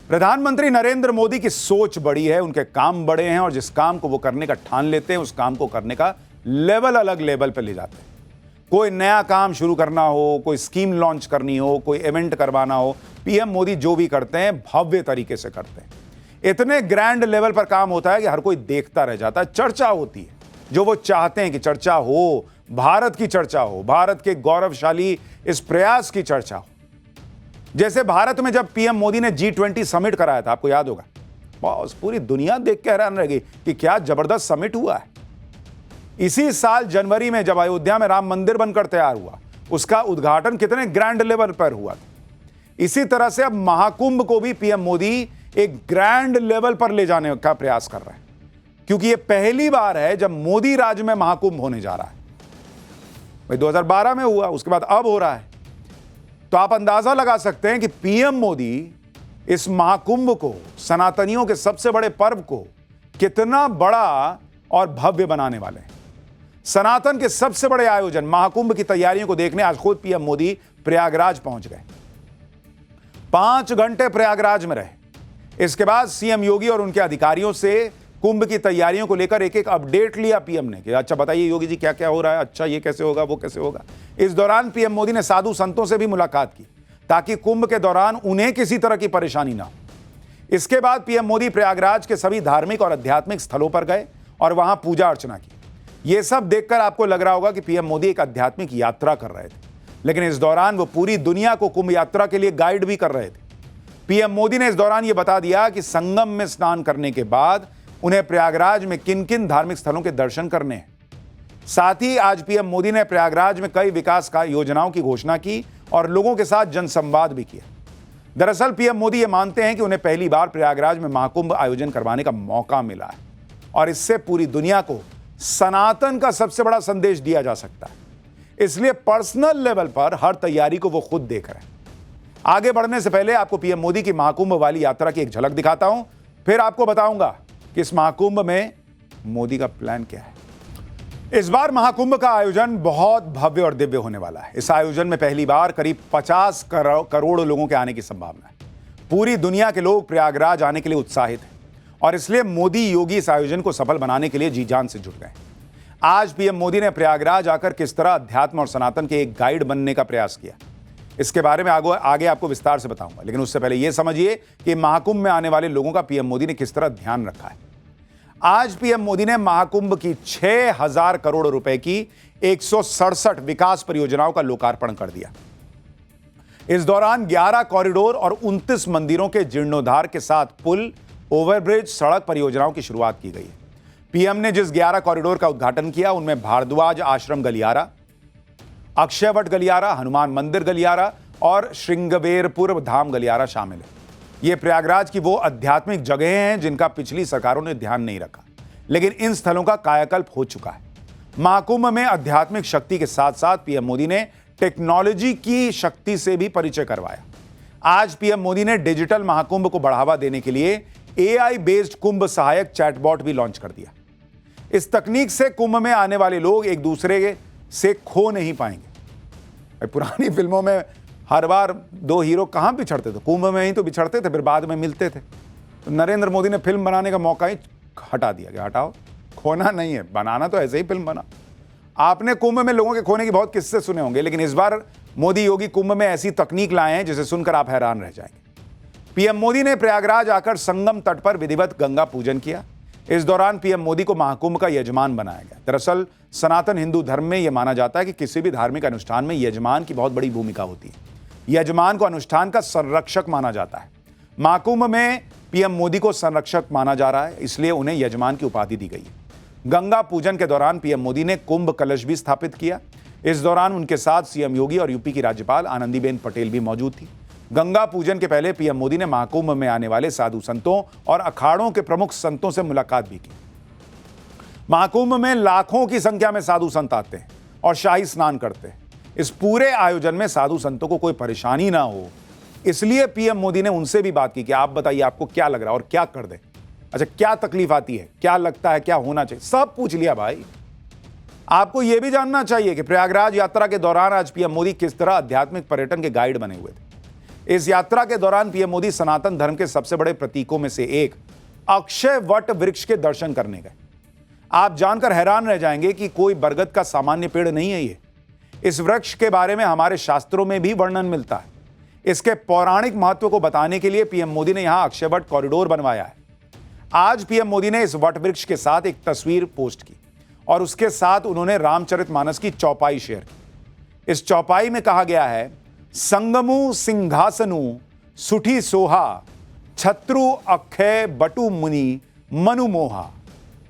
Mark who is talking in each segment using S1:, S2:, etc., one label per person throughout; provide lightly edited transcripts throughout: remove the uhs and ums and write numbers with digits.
S1: प्रधानमंत्री नरेंद्र मोदी की सोच बड़ी है, उनके काम बड़े हैं और जिस काम को वो करने का ठान लेते हैं उस काम को करने का लेवल अलग लेवल पर ले जाते हैं। कोई नया काम शुरू करना हो, कोई स्कीम लॉन्च करनी हो, कोई इवेंट करवाना हो, पीएम मोदी जो भी करते हैं भव्य तरीके से करते हैं। इतने ग्रैंड लेवल पर काम होता है कि हर कोई देखता रह जाता है। चर्चा होती है, जो वो चाहते हैं कि चर्चा हो, भारत की चर्चा हो, भारत के गौरवशाली इस प्रयास की चर्चा हो। जैसे भारत में जब पीएम मोदी ने G20 समिट कराया था, आपको याद होगा, बस पूरी दुनिया देख के हैरान रह गई कि क्या जबरदस्त समिट हुआ है। इसी साल जनवरी में जब अयोध्या में राम मंदिर बनकर तैयार हुआ, उसका उद्घाटन कितने ग्रैंड लेवल पर हुआ था। इसी तरह से अब महाकुंभ को भी पीएम मोदी एक ग्रैंड लेवल पर ले जाने का प्रयास कर रहे हैं, क्योंकि यह पहली बार है जब मोदी राज में महाकुंभ होने जा रहा है। भाई 2012 में हुआ, उसके बाद अब हो रहा है। तो आप अंदाजा लगा सकते हैं कि पीएम मोदी इस महाकुंभ को, सनातनियों के सबसे बड़े पर्व को, कितना बड़ा और भव्य बनाने वाले हैं। सनातन के सबसे बड़े आयोजन महाकुंभ की तैयारियों को देखने आज खुद पीएम मोदी प्रयागराज पहुंच गए। 5 घंटे प्रयागराज में रहे। इसके बाद सीएम योगी और उनके अधिकारियों से कुंभ की तैयारियों को लेकर एक एक अपडेट लिया पीएम ने कि अच्छा बताइए योगी जी क्या क्या हो रहा है, अच्छा ये कैसे होगा, वो कैसे होगा। इस दौरान पीएम मोदी ने साधु संतों से भी मुलाकात की ताकि कुंभ के दौरान उन्हें किसी तरह की परेशानी ना हो। इसके बाद पीएम मोदी प्रयागराज के सभी धार्मिक और आध्यात्मिक स्थलों पर गए और वहां पूजा अर्चना की। यह सब देखकर आपको लग रहा होगा कि पीएम मोदी एक आध्यात्मिक यात्रा कर रहे थे, लेकिन इस दौरान वो पूरी दुनिया को कुंभ यात्रा के लिए गाइड भी कर रहे थे। पीएम मोदी ने इस दौरान यह बता दिया कि संगम में स्नान करने के बाद उन्हें प्रयागराज में किन किन धार्मिक स्थलों के दर्शन करने हैं। साथ ही आज पीएम मोदी ने प्रयागराज में कई विकास का योजनाओं की घोषणा की और लोगों के साथ जनसंवाद भी किया। दरअसल पीएम मोदी ये मानते हैं कि उन्हें पहली बार प्रयागराज में महाकुंभ आयोजन करवाने का मौका मिला है और इससे पूरी दुनिया को सनातन का सबसे बड़ा संदेश दिया जा सकता है। इसलिए पर्सनल लेवल पर हर तैयारी को वो खुद देख रहे हैं। आगे बढ़ने से पहले आपको पीएम मोदी की महाकुंभ वाली यात्रा की एक झलक दिखाता हूं, फिर आपको बताऊंगा कि इस महाकुंभ में मोदी का प्लान क्या है। इस बार महाकुंभ का आयोजन बहुत भव्य और दिव्य होने वाला है। इस आयोजन में पहली बार करीब 50 करोड़ लोगों के आने की संभावना है। पूरी दुनिया के लोग प्रयागराज आने के लिए उत्साहित हैं और इसलिए मोदी योगी इस आयोजन को सफल बनाने के लिए जी जान से जुट गए। आज पीएम मोदी ने प्रयागराज आकर किस तरह अध्यात्म और सनातन के एक गाइड बनने का प्रयास किया, इसके बारे में आगे आपको विस्तार से बताऊंगा। लेकिन उससे पहले यह समझिए कि महाकुंभ में आने वाले लोगों का पीएम मोदी ने किस तरह ध्यान रखा है। आज पीएम मोदी ने महाकुंभ की 6000 करोड़ रुपए की 167 विकास परियोजनाओं का लोकार्पण कर दिया। इस दौरान 11 कॉरिडोर और 29 मंदिरों के जीर्णोद्धार के साथ पुल, ओवरब्रिज, सड़क परियोजनाओं की शुरुआत की गई है। पीएम ने जिस 11 कॉरिडोर का उद्घाटन किया उनमें भारद्वाज आश्रम गलियारा, अक्षयवट गलियारा, हनुमान मंदिर गलियारा और श्रृंगवेरपुर धाम गलियारा शामिल है। ये प्रयागराज की वो आध्यात्मिक जगहें हैं जिनका पिछली सरकारों ने ध्यान नहीं रखा, लेकिन इन स्थलों का कायाकल्प हो चुका है। महाकुंभ में आध्यात्मिक शक्ति के साथ साथ पीएम मोदी ने टेक्नोलॉजी की शक्ति से भी परिचय करवाया। आज पीएम मोदी ने डिजिटल महाकुंभ को बढ़ावा देने के लिए AI बेस्ड कुंभ सहायक चैटबॉट भी लॉन्च कर दिया। इस तकनीक से कुंभ में आने वाले लोग एक दूसरे से खो नहीं पाएंगे। पुरानी फिल्मों में हर बार 2 हीरो कहां बिछड़ते थे, कुंभ में ही तो बिछड़ते थे, फिर बाद में मिलते थे। तो नरेंद्र मोदी ने फिल्म बनाने का मौका ही हटा दिया कि हटाओ, खोना नहीं है, बनाना तो ऐसे ही फिल्म बना। आपने कुंभ में लोगों के खोने की बहुत किस्से सुने होंगे, लेकिन इस बार मोदी योगी कुंभ में ऐसी तकनीक लाए हैं जिसे सुनकर आप हैरान रह जाएंगे। पीएम मोदी ने प्रयागराज आकर संगम तट पर विधिवत गंगा पूजन किया। इस दौरान पीएम मोदी को महाकुंभ का यजमान बनाया गया। दरअसल सनातन हिंदू धर्म में यह माना जाता है कि किसी भी धार्मिक अनुष्ठान में यजमान की बहुत बड़ी भूमिका होती है। यजमान को अनुष्ठान का संरक्षक माना जाता है। महाकुंभ में पीएम मोदी को संरक्षक माना जा रहा है, इसलिए उन्हें यजमान की उपाधि दी गई है। गंगा पूजन के दौरान पीएम मोदी ने कुंभ कलश भी स्थापित किया। इस दौरान उनके साथ सीएम योगी और यूपी की राज्यपाल आनंदीबेन पटेल भी मौजूद थी। गंगा पूजन के पहले पीएम मोदी ने महाकुंभ में आने वाले साधु संतों और अखाड़ों के प्रमुख संतों से मुलाकात भी की। महाकुंभ में लाखों की संख्या में साधु संत आते हैं और शाही स्नान करते हैं। इस पूरे आयोजन में साधु संतों को कोई परेशानी ना हो, इसलिए पीएम मोदी ने उनसे भी बात की कि आप बताइए आपको क्या लग रहा है और क्या कर दें, अच्छा क्या तकलीफ आती है, क्या लगता है, क्या होना चाहिए, सब पूछ लिया भाई। आपको यह भी जानना चाहिए कि प्रयागराज यात्रा के दौरान आज पीएम मोदी किस तरह आध्यात्मिक पर्यटन के गाइड बने हुए थे। इस यात्रा के दौरान पीएम मोदी सनातन धर्म के सबसे बड़े प्रतीकों में से एक अक्षय वट वृक्ष के दर्शन करने गए। आप जानकर हैरान रह जाएंगे कि कोई बरगद का सामान्य पेड़ नहीं है ये। इस वृक्ष के बारे में हमारे शास्त्रों में भी वर्णन मिलता है। इसके पौराणिक महत्व को बताने के लिए पीएम मोदी ने यहां अक्षय वट कॉरिडोर बनवाया है। आज पीएम मोदी ने इस वट वृक्ष के साथ एक तस्वीर पोस्ट की और उसके साथ उन्होंने रामचरितमानस की चौपाई शेयर की। इस चौपाई में कहा गया है, संगमु सिंहासनु सुठी सोहा छत्रु अक्षय बटु मुनि मनु मोहा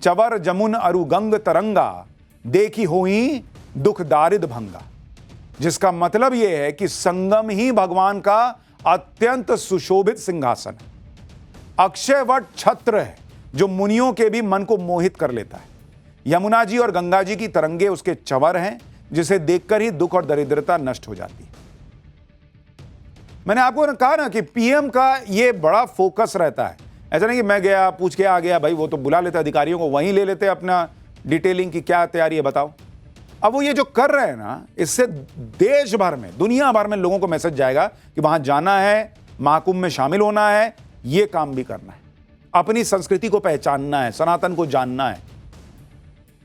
S1: चवर जमुन अरु गंग तरंगा देखी होई दुख दारिद भंगा। जिसका मतलब यह है कि संगम ही भगवान का अत्यंत सुशोभित सिंहासन है। अक्षय वट छत्र है जो मुनियों के भी मन को मोहित कर लेता है। यमुना जी और गंगा जी की तरंगे उसके चवर हैं, जिसे देखकर ही दुख और दरिद्रता नष्ट हो जाती है। मैंने आपको कहा ना कि पीएम का ये बड़ा फोकस रहता है। ऐसा नहीं कि मैं गया पूछ के आ गया, भाई वो तो बुला लेते अधिकारियों को, वहीं ले लेते अपना डिटेलिंग की क्या तैयारी है बताओ। अब वो ये जो कर रहे हैं ना, इससे देश भर में दुनिया भर में लोगों को मैसेज जाएगा कि वहां जाना है, महाकुंभ में शामिल होना है, ये काम भी करना है, अपनी संस्कृति को पहचानना है, सनातन को जानना है।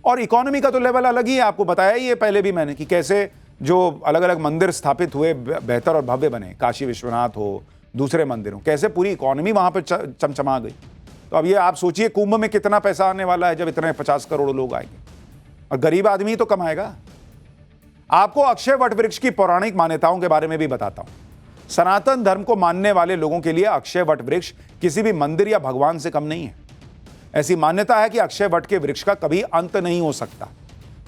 S1: और इकोनॉमी का तो लेवल अलग ही है। आपको बताया ही है पहले भी मैंने कि कैसे जो अलग अलग मंदिर स्थापित हुए, बेहतर और भव्य बने, काशी विश्वनाथ हो, दूसरे मंदिर हो, कैसे पूरी इकोनॉमी वहां पर चमचमा गई। तो अब ये आप सोचिए कुंभ में कितना पैसा आने वाला है जब इतने 50 करोड़ लोग आएंगे, और गरीब आदमी ही तो कमाएगा। आपको अक्षय वट वृक्ष की पौराणिक मान्यताओं के बारे में भी बताता हूं। सनातन धर्म को मानने वाले लोगों के लिए अक्षय वट वृक्ष किसी भी मंदिर या भगवान से कम नहीं है। ऐसी मान्यता है कि अक्षय वट के वृक्ष का कभी अंत नहीं हो सकता।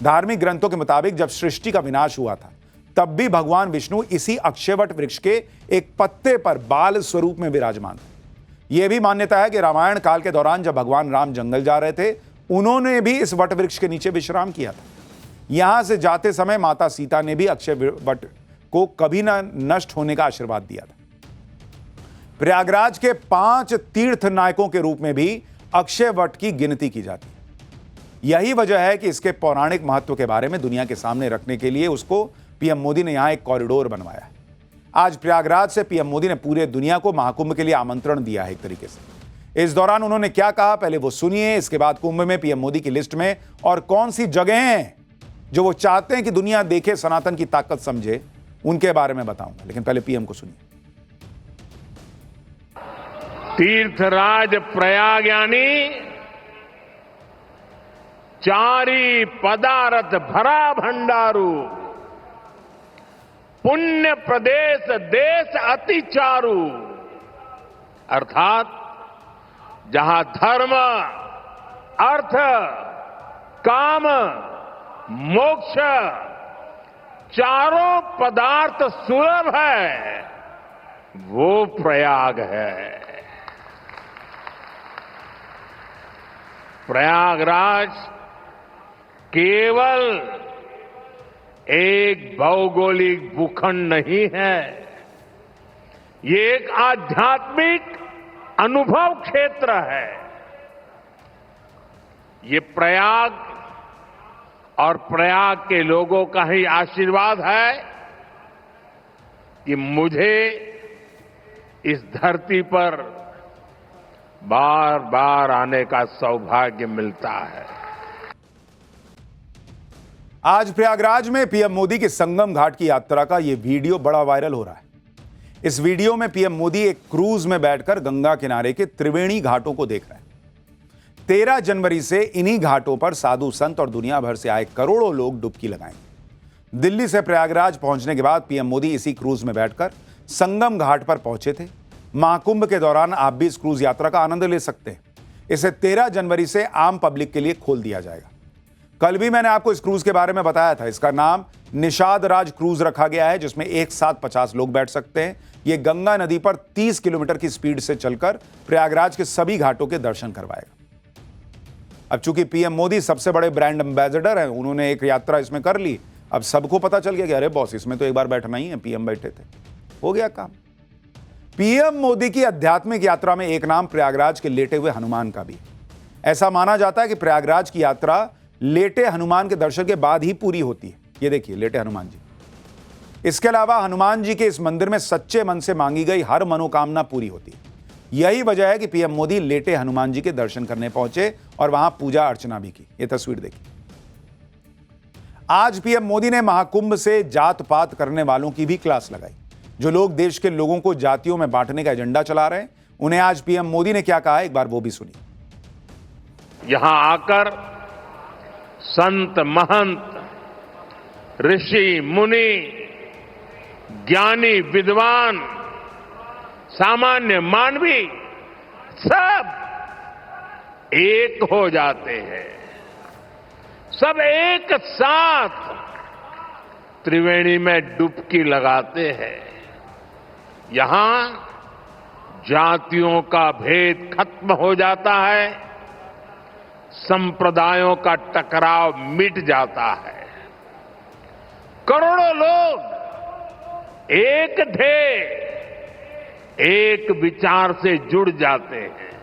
S1: धार्मिक ग्रंथों के मुताबिक जब सृष्टि का विनाश हुआ था, तब भी भगवान विष्णु इसी अक्षय वट वृक्ष के एक पत्ते पर बाल स्वरूप में विराजमान थे। यह भी मान्यता है कि रामायण काल के दौरान जब भगवान राम जंगल जा रहे थे, उन्होंने भी इस वट वृक्ष के नीचे विश्राम किया था। यहां से जाते समय माता सीता ने भी अक्षय वट को कभी न नष्ट होने का आशीर्वाद दिया था। प्रयागराज के 5 तीर्थ नायकों के रूप में भी अक्षय वट की गिनती की जाती है। यही वजह है कि इसके पौराणिक महत्व के बारे में दुनिया के सामने रखने के लिए उसको पीएम मोदी ने यहां एक कॉरिडोर बनवाया है। आज प्रयागराज से पीएम मोदी ने पूरे दुनिया को महाकुंभ के लिए आमंत्रण दिया है एक तरीके से। इस दौरान उन्होंने क्या कहा, पहले वो सुनिए। इसके बाद कुंभ में पीएम मोदी की लिस्ट में और कौन सी जगह हैं जो वो चाहते हैं कि दुनिया देखे, सनातन की ताकत समझे, उनके बारे में बताऊंगा। लेकिन पहले पीएम को सुनिए।
S2: तीर्थराज प्रयाग यानी चारी पदारथ भरा भंडारू, पुण्य प्रदेश देश अति चारू। अर्थात जहां धर्म, अर्थ, काम, मोक्ष चारों पदार्थ सुलभ है, वो प्रयाग है। प्रयागराज केवल एक भौगोलिक भूखंड नहीं है, ये एक आध्यात्मिक अनुभव क्षेत्र है। ये प्रयाग और प्रयाग के लोगों का ही आशीर्वाद है कि मुझे इस धरती पर बार बार आने का सौभाग्य मिलता है।
S1: आज प्रयागराज में पीएम मोदी की संगम घाट की यात्रा का यह वीडियो बड़ा वायरल हो रहा है। इस वीडियो में पीएम मोदी एक क्रूज में बैठकर गंगा किनारे के त्रिवेणी घाटों को देख रहे हैं। 13 जनवरी से इन्हीं घाटों पर साधु संत और दुनिया भर से आए करोड़ों लोग डुबकी लगाएंगे। दिल्ली से प्रयागराज पहुंचने के बाद पीएम मोदी इसी क्रूज में बैठकर संगम घाट पर पहुंचे थे। महाकुंभ के दौरान आप भी इस क्रूज यात्रा का आनंद ले सकते हैं। इसे 13 जनवरी से आम पब्लिक के लिए खोल दिया जाएगा। कल भी मैंने आपको इस क्रूज के बारे में बताया था। इसका नाम निषाद राज क्रूज रखा गया है, जिसमें एक साथ 50 लोग बैठ सकते हैं। यह गंगा नदी पर 30 किलोमीटर की स्पीड से चलकर प्रयागराज के सभी घाटों के दर्शन करवाएगा। अब चूंकि पीएम मोदी सबसे बड़े ब्रांड एम्बेसडर हैं, उन्होंने एक यात्रा इसमें कर ली। अब सबको पता चल गया कि अरे बॉस, इसमें तो एक बार बैठना ही है, पीएम बैठे थे, हो गया काम। पीएम मोदी की आध्यात्मिक यात्रा में एक नाम प्रयागराज के लेटे हुए हनुमान का भी। ऐसा माना जाता है कि प्रयागराज की यात्रा लेटे हनुमान के दर्शन के बाद ही पूरी होती है। ये देखिए लेटे हनुमान जी। इसके अलावा हनुमान जी के इस मंदिर में सच्चे मन से मांगी गई हर मनोकामना पूरी होती है। यही वजह है कि पीएम मोदी लेटे हनुमान जी के दर्शन करने पहुंचे और वहां पूजा अर्चना भी की। ये तस्वीर देखिए। आज पीएम मोदी ने महाकुंभ से जात पात करने वालों की भी क्लास लगाई। जो लोग देश के लोगों को जातियों में बांटने का एजेंडा चला रहे हैं, उन्हें आज पीएम मोदी ने क्या कहा, एक बार वो भी सुनिए।
S2: यहां आकर संत महंत, ऋषि मुनि, ज्ञानी विद्वान, सामान्य मानवी सब एक हो जाते हैं। सब एक साथ त्रिवेणी में डुबकी लगाते हैं। यहां जातियों का भेद खत्म हो जाता है, संप्रदायों का टकराव मिट जाता है। करोड़ों लोग एक ध्येय, एक विचार से जुड़ जाते हैं।